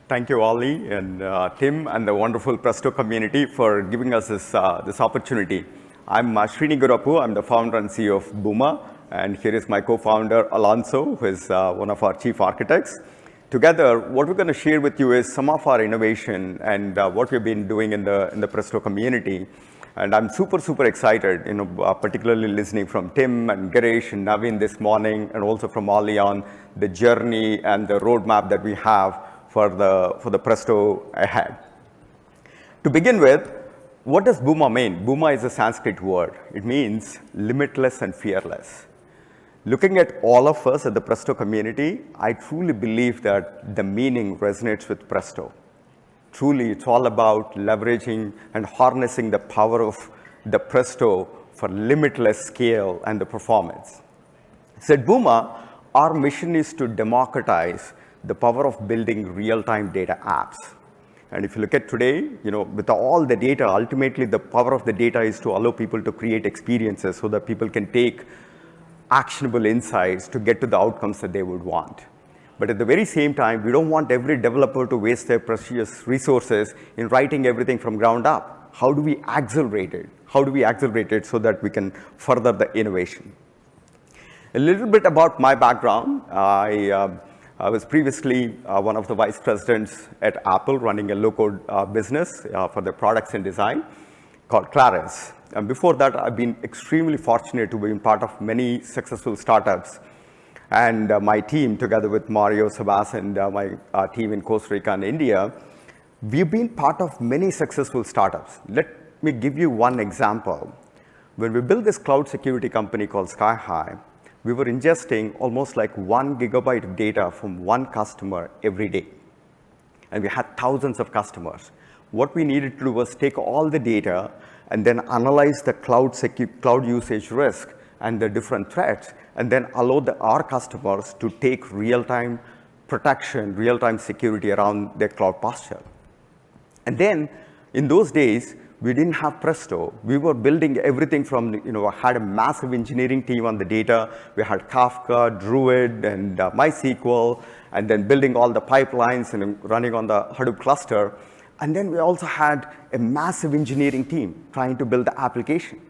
Thank you, Ollie and Tim and the wonderful Presto community for giving us this opportunity. I'm Srini Gurrapu. I'm the founder and CEO of Booma, and here is my co-founder Alonso, who is one of our chief architects. Together, what we're going to share with you is some of our innovation and what we've been doing in the Presto community. And I'm super excited, particularly listening from Tim and Girish and Naveen this morning, and also from Ollie on the journey and the roadmap that we have for the Presto ahead. To begin with, what does Booma mean? Booma is a Sanskrit word. It means limitless and fearless. Looking at all of us at the Presto community, I truly believe that the meaning resonates with Presto. Truly, it's all about leveraging and harnessing the power of the Presto for limitless scale and the performance. So at Booma, our mission is to democratize the power of building real-time data apps. And if you look at today, with all the data, ultimately the power of the data is to allow people to create experiences so that people can take actionable insights to get to the outcomes that they would want. But at the very same time, we don't want every developer to waste their precious resources in writing everything from ground up. How do we accelerate it? How do we accelerate it so that we can further the innovation? A little bit about my background. I was previously one of the vice presidents at Apple running a low-code business for their products and design called Clarence. And before that, I've been extremely fortunate to be part of many successful startups. And my team, together with Mario, Sabas, and my team in Costa Rica and India, we've been part of many successful startups. Let me give you one example. When we built this cloud security company called SkyHigh, we were ingesting almost like 1 gigabyte of data from one customer every day. And we had thousands of customers. What we needed to do was take all the data and then analyze the cloud usage risk and the different threats, and then allow our customers to take real-time protection, real-time security around their cloud posture. And then, in those days, we didn't have Presto. We were building everything from, had a massive engineering team on the data. We had Kafka, Druid, and MySQL, and then building all the pipelines and running on the Hadoop cluster. And then we also had a massive engineering team trying to build the application.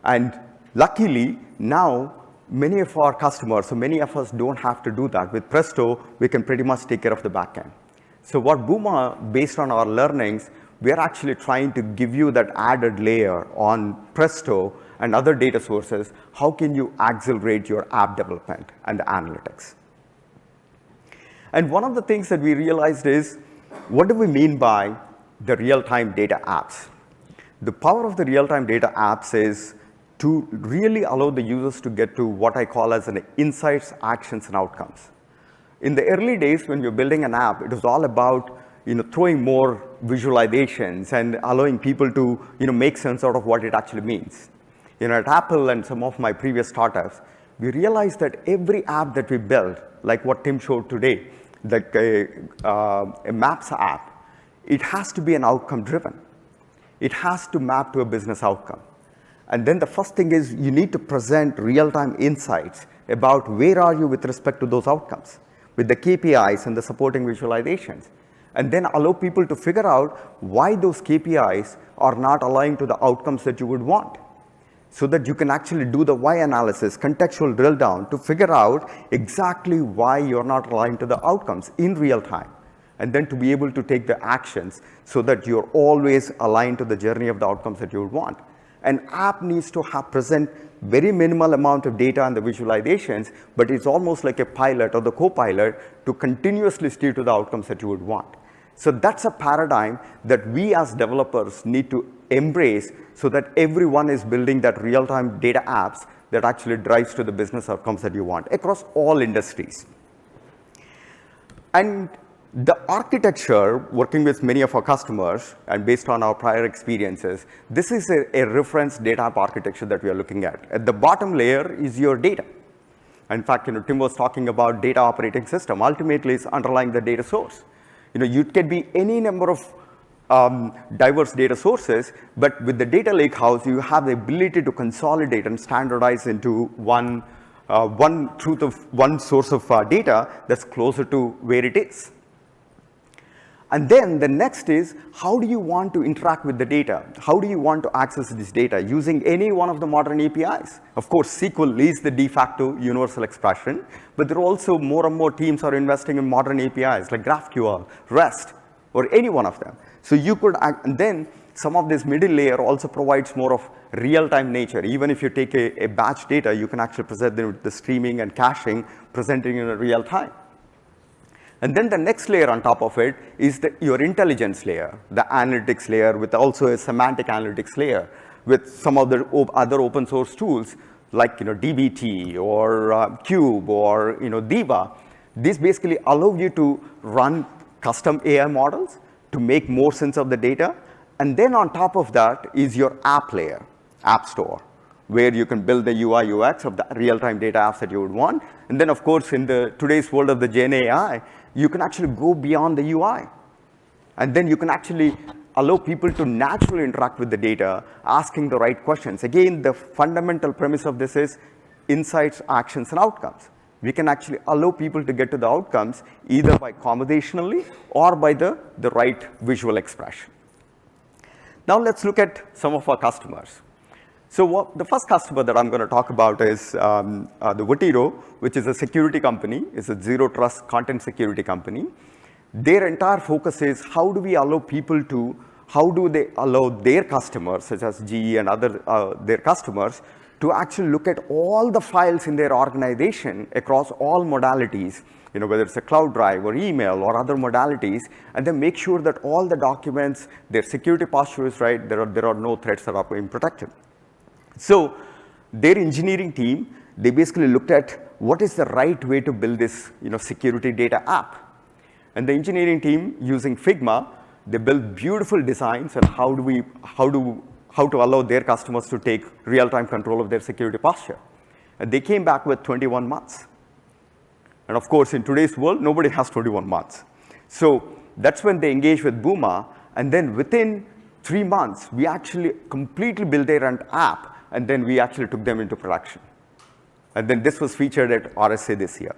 And luckily, now, many of our customers, so many of us don't have to do that. With Presto, we can pretty much take care of the backend. So what Booma, based on our learnings, we are actually trying to give you that added layer on Presto and other data sources. How can you accelerate your app development and the analytics? And one of the things that we realized is, what do we mean by the real-time data apps? The power of the real-time data apps is to really allow the users to get to what I call as an insights, actions, and outcomes. In the early days, when you're building an app, it was all about throwing more visualizations and allowing people to make sense out of what it actually means. At Apple and some of my previous startups, we realized that every app that we build, like what Tim showed today, like a Maps app, it has to be an outcome driven. It has to map to a business outcome. And then the first thing is you need to present real-time insights about where are you with respect to those outcomes, with the KPIs and the supporting visualizations. And then allow people to figure out why those KPIs are not aligning to the outcomes that you would want, so that you can actually do the why analysis, contextual drill down to figure out exactly why you're not aligned to the outcomes in real time. And then to be able to take the actions so that you're always aligned to the journey of the outcomes that you would want. An app needs to present very minimal amount of data and the visualizations, but it's almost like a pilot or the co-pilot to continuously steer to the outcomes that you would want. So that's a paradigm that we as developers need to embrace so that everyone is building that real-time data apps that actually drives to the business outcomes that you want across all industries. And the architecture, working with many of our customers and based on our prior experiences, this is a reference data app architecture that we are looking at. At the bottom layer is your data. In fact, Tim was talking about data operating system. Ultimately, it's underlying the data source. You can be any number of diverse data sources, but with the data lakehouse, you have the ability to consolidate and standardize into one source of data that's closer to where it is. And then the next is, how do you want to interact with the data? How do you want to access this data using any one of the modern APIs? Of course, SQL is the de facto universal expression, but there are also more and more teams are investing in modern APIs like GraphQL, REST, or any one of them. So you could, and then some of this middle layer also provides more of real-time nature. Even if you take a batch data, you can actually present them with the streaming and caching, presenting in real time. And then the next layer on top of it is your intelligence layer, the analytics layer with also a semantic analytics layer with some of the other open source tools like DBT or Cube or Diva. These basically allow you to run custom AI models to make more sense of the data. And then on top of that is your app layer, App Store, where you can build the UI UX of the real-time data apps that you would want. And then, of course, in today's world of the Gen AI, you can actually go beyond the UI. And then you can actually allow people to naturally interact with the data, asking the right questions. Again, the fundamental premise of this is insights, actions, and outcomes. We can actually allow people to get to the outcomes either by conversationally or by the right visual expression. Now let's look at some of our customers. So the first customer that I'm going to talk about is the Votiro, which is a security company. It's a zero trust content security company. Their entire focus is how do we allow people to, how do they allow their customers, such as GE and other their customers, to actually look at all the files in their organization across all modalities, whether it's a cloud drive or email or other modalities, and then make sure that all the documents, their security posture is right, there are no threats that are being protected. So their engineering team, they basically looked at what is the right way to build this security data app. And the engineering team, using Figma, they built beautiful designs on how to allow their customers to take real-time control of their security posture. And they came back with 21 months. And of course, in today's world, nobody has 21 months. So that's when they engaged with Booma. And then within 3 months, we actually completely built their app. And then we actually took them into production. And then this was featured at RSA this year.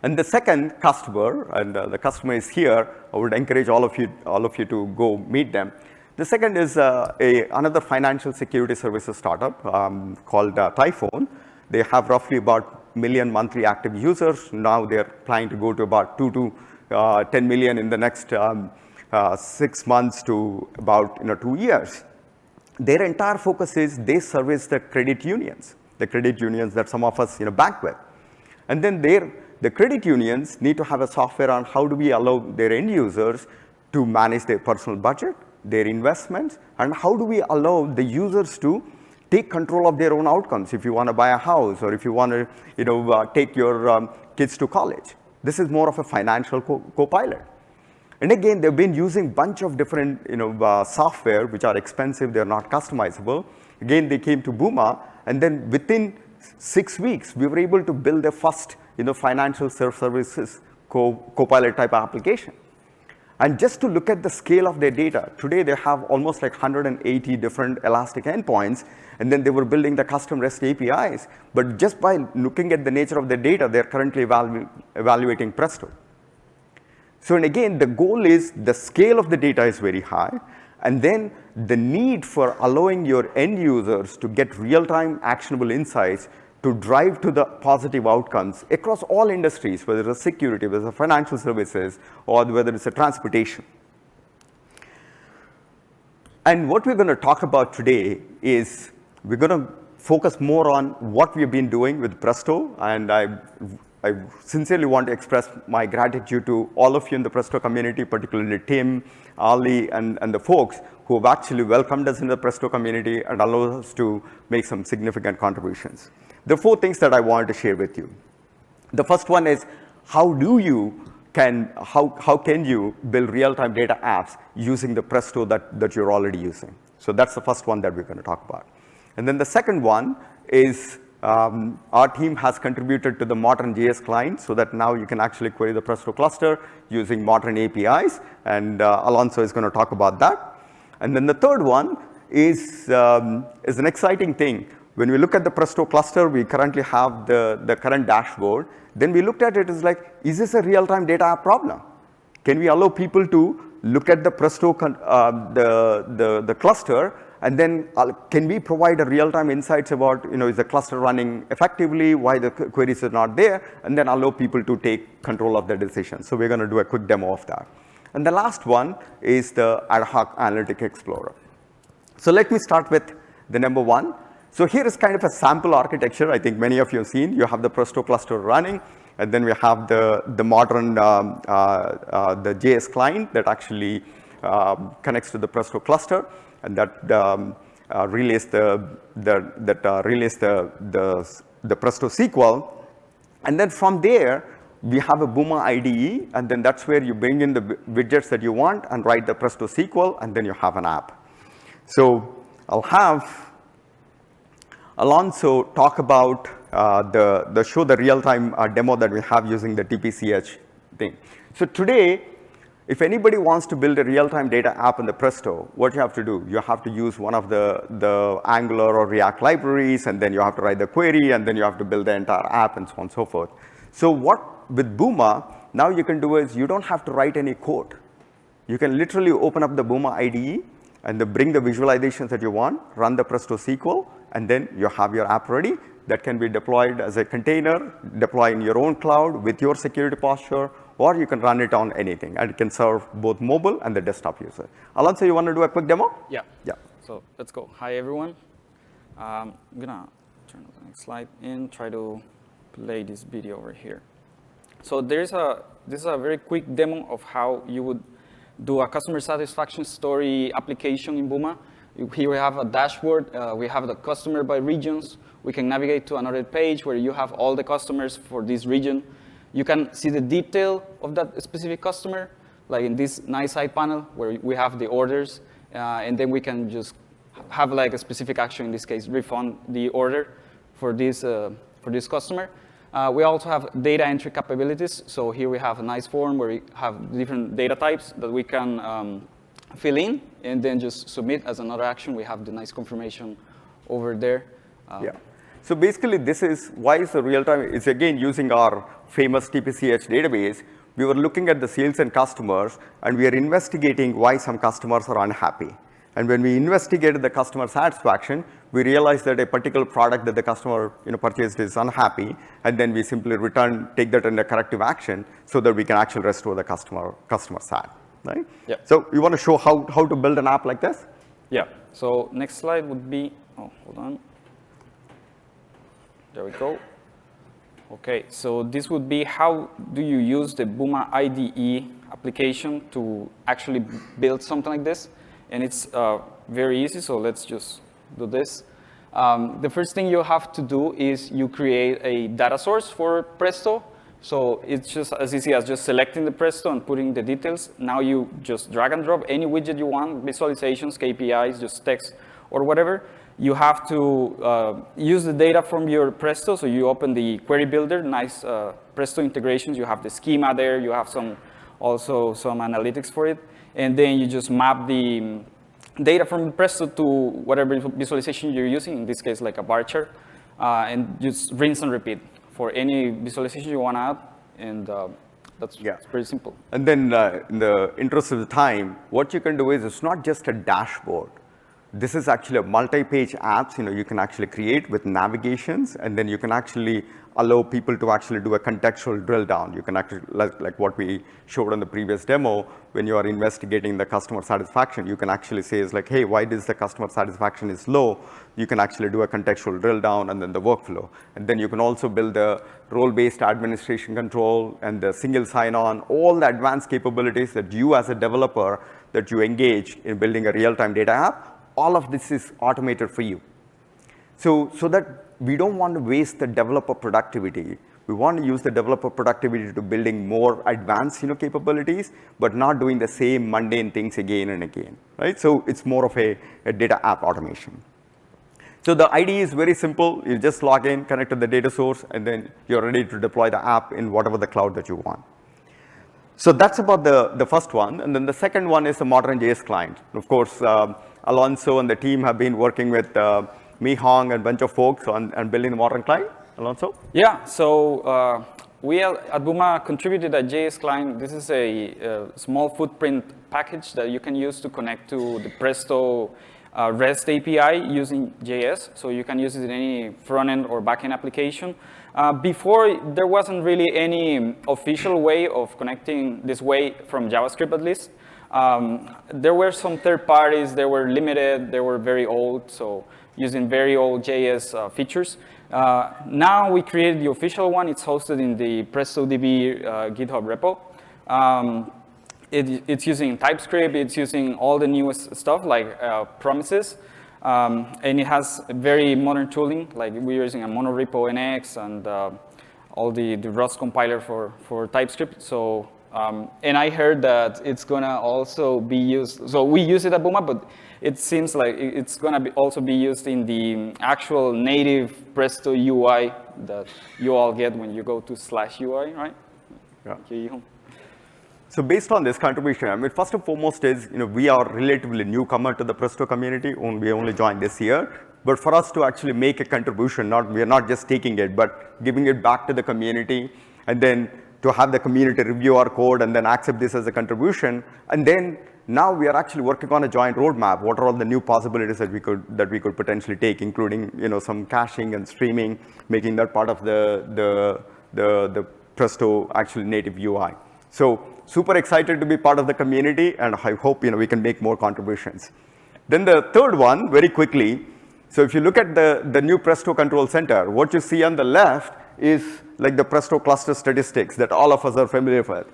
And the second customer, and the customer is here, I would encourage all of you to go meet them. The second is another financial security services startup called Typhoon. They have roughly about 1 million monthly active users. Now they're planning to go to about 2 to 10 million in the next 6 months to about 2 years. Their entire focus is they service the credit unions that some of us bank with. And then the credit unions need to have a software on how do we allow their end users to manage their personal budget, their investments, and how do we allow the users to take control of their own outcomes if you want to buy a house or if you want to take your kids to college. This is more of a financial co-pilot. And again, they've been using a bunch of different software which are expensive, they're not customizable. Again, they came to Booma, and then within 6 weeks, we were able to build the first financial services co-pilot type application. And just to look at the scale of their data, today they have almost like 180 different Elastic endpoints, and then they were building the custom REST APIs. But just by looking at the nature of their data, they're currently evaluating Presto. So, and again, the goal is the scale of the data is very high, and then the need for allowing your end users to get real-time actionable insights to drive to the positive outcomes across all industries, whether it's security, whether it's financial services, or whether it's a transportation. And what we're going to talk about today is we're going to focus more on what we've been doing with Presto, and I sincerely want to express my gratitude to all of you in the Presto community, particularly Tim, Ali, and the folks who have actually welcomed us in the Presto community and allowed us to make some significant contributions. There are 4 things that I wanted to share with you. The first one is how can you build real-time data apps using the Presto that you're already using? So that's the first one that we're going to talk about. And then the second one is our team has contributed to the modern JS client so that now you can actually query the Presto cluster using modern APIs, and Alonso is going to talk about that. And then the third one is an exciting thing. When we look at the Presto cluster, we currently have the current dashboard. Then we looked at it as like, is this a real-time data app problem? Can we allow people to look at the Presto, the cluster, and then can we provide a real-time insights about, is the cluster running effectively, why the queries are not there, and then allow people to take control of the decision. So we're going to do a quick demo of that. And the last one is the ad hoc analytic explorer. So let me start with the number one. So here is kind of a sample architecture. I think many of you have seen. You have the Presto cluster running, and then we have the modern the JS client that actually connects to the Presto cluster, and that relays the Presto SQL. And then from there, we have a Booma IDE, and then that's where you bring in the widgets that you want and write the Presto SQL, and then you have an app. So I'll have Alonso talk about show the real-time demo that we have using the TPCH thing. So today, if anybody wants to build a real-time data app in the Presto, what you have to do, you have to use one of the Angular or React libraries, and then you have to write the query, and then you have to build the entire app, and so on and so forth. So what with Booma, now you can do is you don't have to write any code. You can literally open up the Booma IDE, and then bring the visualizations that you want, run the Presto SQL, and then you have your app ready that can be deployed as a container, deploy in your own cloud with your security posture, or you can run it on anything, and it can serve both mobile and the desktop user. Alonso, you want to do a quick demo? Yeah. Yeah. So let's go. Hi, everyone. I'm going to turn the next slide and try to play this video over here. So this is a very quick demo of how you would do a customer satisfaction story application in Booma. Here we have a dashboard. We have the customer by regions. We can navigate to another page where you have all the customers for this region. You can see the detail of that specific customer, like in this nice side panel where we have the orders, and then we can just have like a specific action, in this case, refund the order for this customer. We also have data entry capabilities. So here we have a nice form where we have different data types that we can fill in and then just submit as another action. We have the nice confirmation over there. Yeah. So basically, this is why is the real-time, it's again using our famous TPCH database. We were looking at the sales and customers, and we are investigating why some customers are unhappy. And when we investigated the customer satisfaction, we realized that a particular product that the customer purchased is unhappy, and then we simply take that into corrective action so that we can actually restore the customer sat. Right? Yeah. So you want to show how to build an app like this? Yeah. So next slide would be, oh, hold on. There we go. OK, so this would be how do you use the Booma IDE application to actually build something like this. And it's very easy, so let's just do this. The first thing you have to do is you create a data source for Presto. So it's just as easy as just selecting the Presto and putting the details. Now you just drag and drop any widget you want, visualizations, KPIs, just text, or whatever. You have to use the data from your Presto. So you open the query builder, nice Presto integrations. You have the schema there. You have also some analytics for it. And then you just map the data from Presto to whatever visualization you're using, in this case, like a bar chart, and just rinse and repeat for any visualization you want to add. And that's pretty simple. And then in the interest of the time, what you can do is it's not just a dashboard. This is actually a multi-page apps you can actually create with navigations, and then you can actually allow people to actually do a contextual drill down. You can actually, like what we showed on the previous demo, when you are investigating the customer satisfaction, you can actually say, is like, hey, why does the customer satisfaction is low? You can actually do a contextual drill down and then the workflow. And then you can also build the role-based administration control and the single sign-on, all the advanced capabilities that you as a developer, that you engage in building a real-time data app. All of this is automated for you. So that we don't want to waste the developer productivity. We want to use the developer productivity to building more advanced capabilities, but not doing the same mundane things again and again. Right? So it's more of a data app automation. So the IDE is very simple. You just log in, connect to the data source, and then you're ready to deploy the app in whatever the cloud that you want. So that's about the first one. And then the second one is the modern JS client. Of course, Alonso and the team have been working with Mi Hong and a bunch of folks on building the modern client. Alonso? Yeah, so we at Buma contributed a JS client. This is a small footprint package that you can use to connect to the Presto REST API using JS. So you can use it in any front-end or back-end application. Before, there wasn't really any official way of connecting this way from JavaScript, at least. There were some third parties. They were limited. They were very old, so using very old JS features. Now we created the official one. It's hosted in the PrestoDB GitHub repo. It's using TypeScript. It's using all the newest stuff like promises. And it has very modern tooling. Like we're using a monorepo NX and all the Rust compiler for TypeScript. So, and I heard that it's gonna also be used. So we use it at Buma, but it seems like it's gonna also be used in the actual native Presto UI that you all get when you go to /UI, right? Yeah. So based on this contribution, I mean, first and foremost is, we are relatively newcomer to the Presto community. We only joined this year. But for us to actually make a contribution, we are not just taking it, but giving it back to the community, and then to have the community review our code and then accept this as a contribution. And then now we are actually working on a joint roadmap. What are all the new possibilities that we could potentially take, including some caching and streaming, making that part of the Presto actually native UI. So super excited to be part of the community, and I hope we can make more contributions. Then the third one, very quickly. So if you look at the new Presto Control Center, what you see on the left is like the Presto cluster statistics that all of us are familiar with.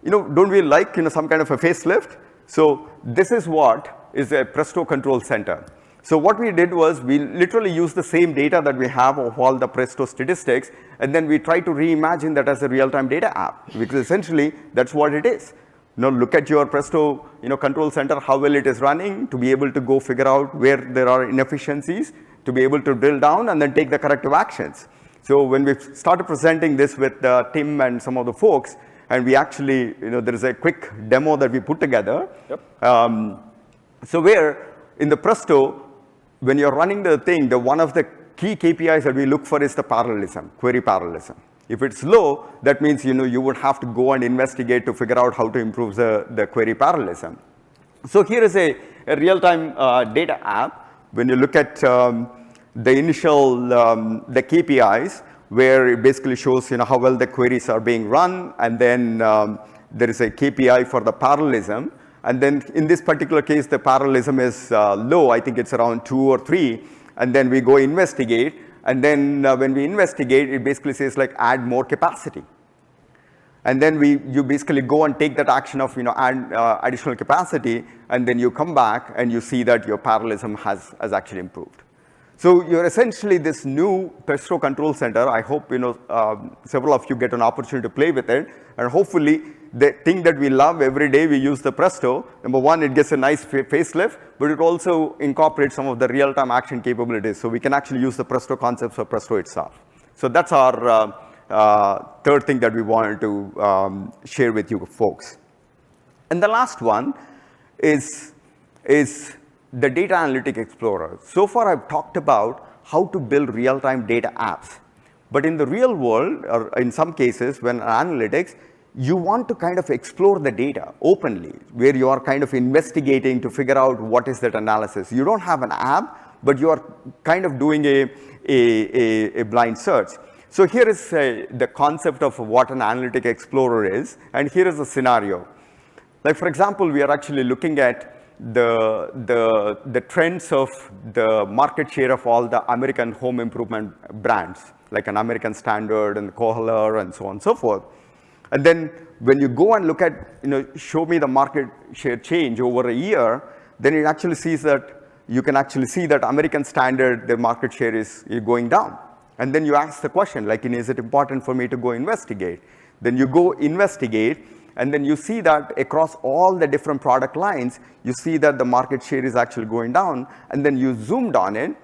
Don't we like some kind of a facelift? So this is what is a Presto Control Center. So what we did was we literally used the same data that we have of all the Presto statistics, and then we try to reimagine that as a real-time data app, because essentially that's what it is. Look at your Presto control center, how well it is running, to be able to go figure out where there are inefficiencies, to be able to drill down and then take the corrective actions. So when we started presenting this with Tim and some of the folks, and we actually, there is a quick demo that we put together. Yep. So where in the Presto, when you're running the thing, one of the key KPIs that we look for is the parallelism, query parallelism. If it's low, that means you would have to go and investigate to figure out how to improve the query parallelism. So here is a real-time data app. When you look at the initial the KPIs, where it basically shows how well the queries are being run, and then there is a KPI for the parallelism. And then in this particular case, the parallelism is low. I think it's around 2 or 3. And then we go investigate. And then when we investigate, it basically says like add more capacity. And then you basically go and take that action of add additional capacity, and then you come back and you see that your parallelism has actually improved. So you're essentially this new Presto Control Center. I hope several of you get an opportunity to play with it, and hopefully the thing that we love every day we use the Presto. Number one, it gets a nice facelift, but it also incorporates some of the real-time action capabilities, so we can actually use the Presto concepts of Presto itself. So that's our third thing that we wanted to share with you folks. And the last one is the Data Analytic Explorer. So far, I've talked about how to build real-time data apps. But in the real world, or in some cases, when analytics, you want to kind of explore the data openly, where you are kind of investigating to figure out what is that analysis. You don't have an app, but you are kind of doing a blind search. So here is the concept of what an Analytic Explorer is, and here is a scenario. Like, for example, we are actually looking at the trends of the market share of all the American home improvement brands, like an American Standard and Kohler and so on and so forth. And then when you go and look at, show me the market share change over a year, then it actually sees that you can actually see that American Standard, their market share is going down. And then you ask the question, like, is it important for me to go investigate? Then you go investigate, and then you see that across all the different product lines, you see that the market share is actually going down, and then you zoomed on it,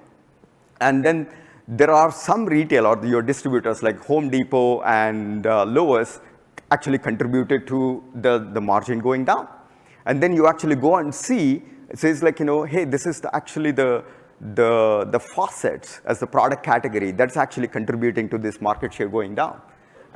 and then there are some retail or your distributors like Home Depot and Lowe's actually contributed to the margin going down. And then you actually go and see, it says like, hey, this is actually the faucets as the product category that's actually contributing to this market share going down.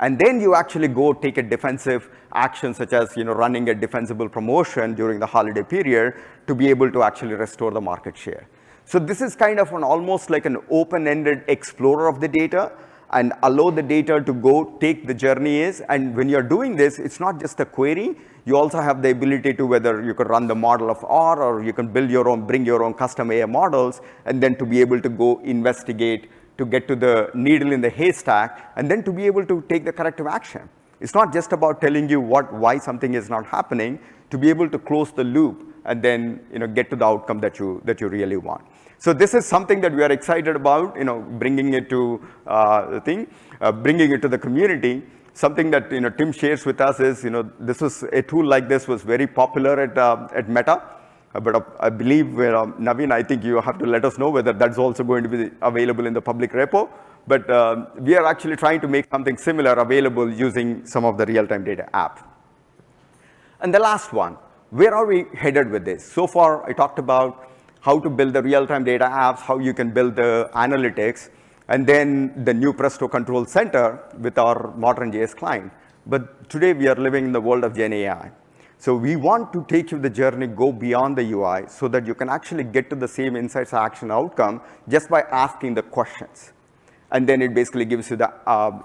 And then you actually go take a defensive action, such as running a defensible promotion during the holiday period to be able to actually restore the market share. So this is kind of almost like an open-ended explorer of the data and allow the data to go take the journey is. And when you're doing this, it's not just a query. You also have the ability to whether you could run the model of R, or you can build your own, bring your own custom AI models, and then to be able to go investigate to get to the needle in the haystack, and then to be able to take the corrective action. It's not just about telling you why something is not happening, to be able to close the loop and then get to the outcome that you really want. So this is something that we are excited about, bringing it to bringing it to the community. Something that Tim shares with us is this was a tool like this was very popular at Meta. But I believe, Naveen, I think you have to let us know whether that's also going to be available in the public repo. But we are actually trying to make something similar available using some of the real-time data app. And the last one, where are we headed with this? So far, I talked about how to build the real-time data apps, how you can build the analytics, and then the new Presto Control Center with our modern JS client. But today, we are living in the world of Gen AI. So we want to take you the journey, go beyond the UI, so that you can actually get to the same insights, action, outcome just by asking the questions. And then it basically gives you the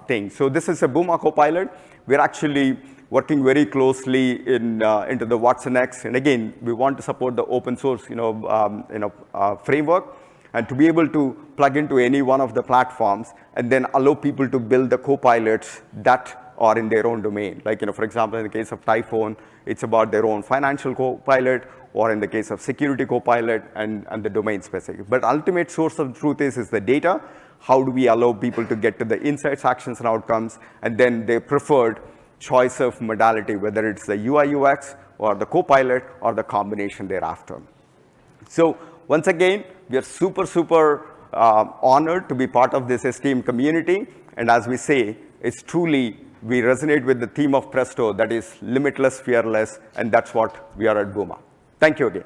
thing. So this is a Booma Copilot. We're actually working very closely into the Watson X. And again, we want to support the open source framework, and to be able to plug into any one of the platforms and then allow people to build the copilots that are in their own domain. Like, for example, in the case of Typhoon, it's about their own financial copilot, or in the case of security copilot and the domain specific. But ultimate source of truth is the data. How do we allow people to get to the insights, actions, and outcomes, and then their preferred choice of modality, whether it's the UI, UX, or the copilot, or the combination thereafter. So once again, we are super honored to be part of this esteemed community. And as we say, it's truly, we resonate with the theme of Presto, that is limitless, fearless, and that's what we are at Booma. Thank you again.